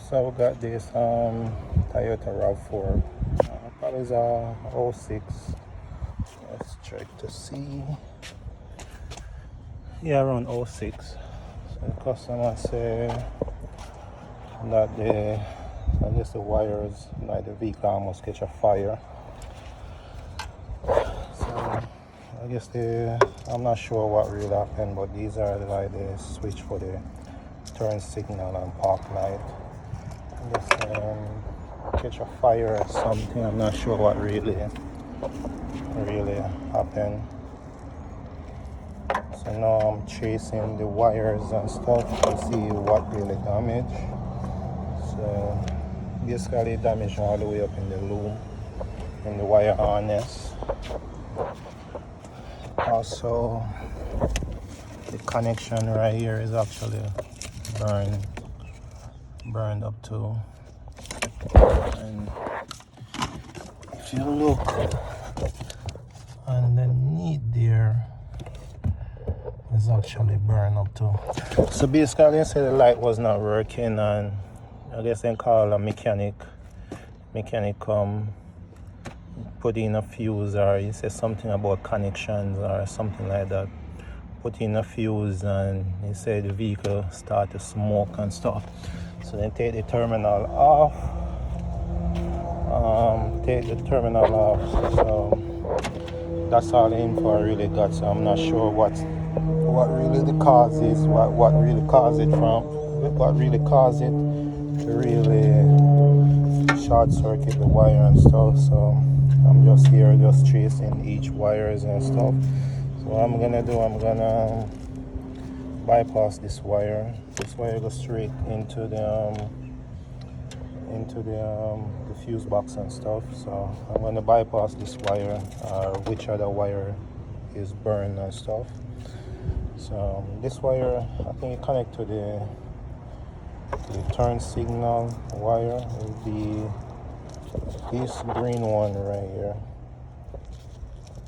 So we got this Toyota RAV4. Probably is a '06. Let's check to see. Yeah, around '06. So the customer say that I guess the wires, like the vehicle almost catch a fire. So I guess I'm not sure what really happened, but these are like the switch for the turn signal and park light. I guess catch a fire or something. I'm not sure what really happened. So now I'm chasing the wires and stuff to see what really damaged. So basically damage all the way up in the loom, in the wire harness. Also the connection right here is actually burned up too. And if you look underneath there, it's actually burned up too. So basically they said the light was not working, and I guess they call a mechanic come put in a fuse, or he said something about connections or something like that. Put in a fuse, and he said the vehicle start to smoke and stuff. So they take the terminal off. So that's all the info I really got. So I'm not sure what really the cause is, what really caused it to really short circuit the wire and stuff. So I'm just here chasing each wires and stuff. So what I'm gonna do, I'm gonna bypass this wire. This wire goes straight into the fuse box and stuff. So I'm gonna bypass this wire, which other wire is burned and stuff. So this wire, I think it connect to the turn signal wire. Will be this green one right here.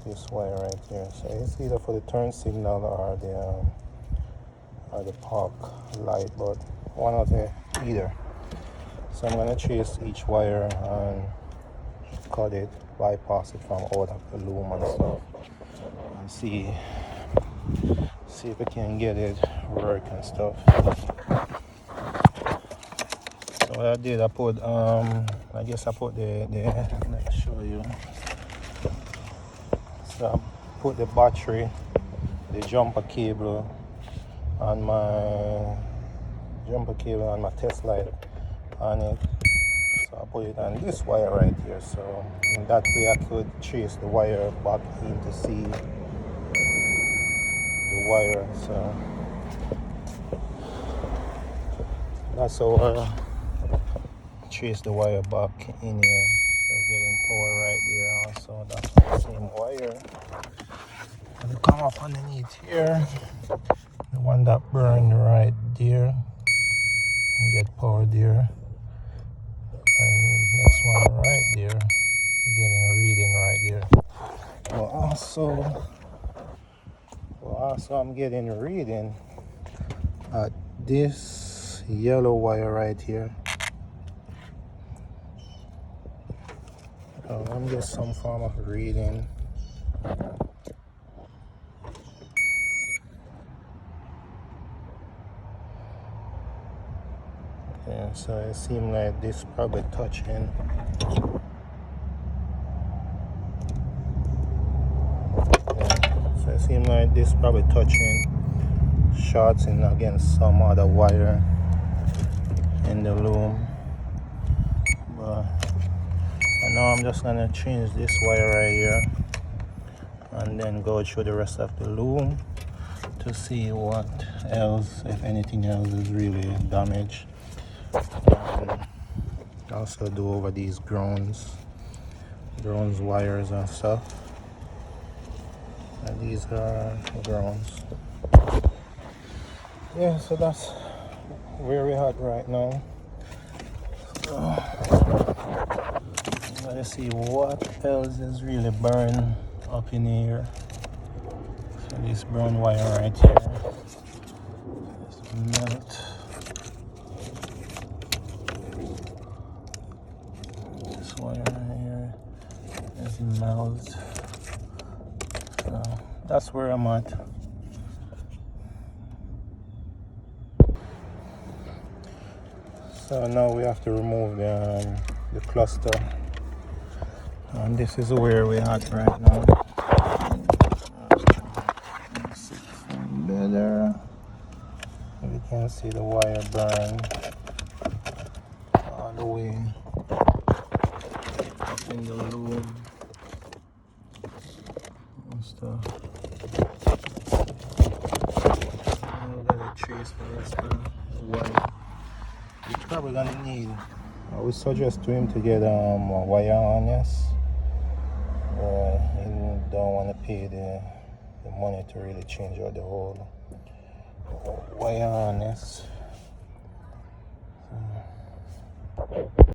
This wire right here. So it's either for the turn signal or the park light, but one of the either. So I'm gonna chase each wire and cut it, bypass it from out of the loom and stuff, and see if we can get it work and stuff. So what I did, I put I guess I put the let me show you. So I put the battery, the jumper cable on my test light on it. So I put it on this wire right here. So in that way I could trace the wire back in to see the wire. So that's how I trace the wire back in here. So getting power right there also. That's the same wire. And it come up underneath here. The one that burned right there. And get power there. And next one right there. Getting a reading right there. Also I'm getting a reading at this yellow wire right here. I'm getting some form of reading. Yeah, so it seems like this probably touching. So it seems like this probably touching, shorting against some other wire in the loom. But now I'm just gonna change this wire right here and then go through the rest of the loom to see what else, if anything else, is really damaged. And also do over these grounds wires and stuff. And these are grounds. Yeah, so that's where we're at right now. Let's see what else is really burned up in here. So this brown wire right here. Let's melt. that's where I'm at. So now we have to remove the cluster, and this is where we're at right now. Better. You can see the wire burn all the way up in the loom and stuff. I'm gonna trace the rest of the wire. You're probably gonna need. I would suggest to him to get a wire harness. You don't want to pay the money to really change out the whole wire harness.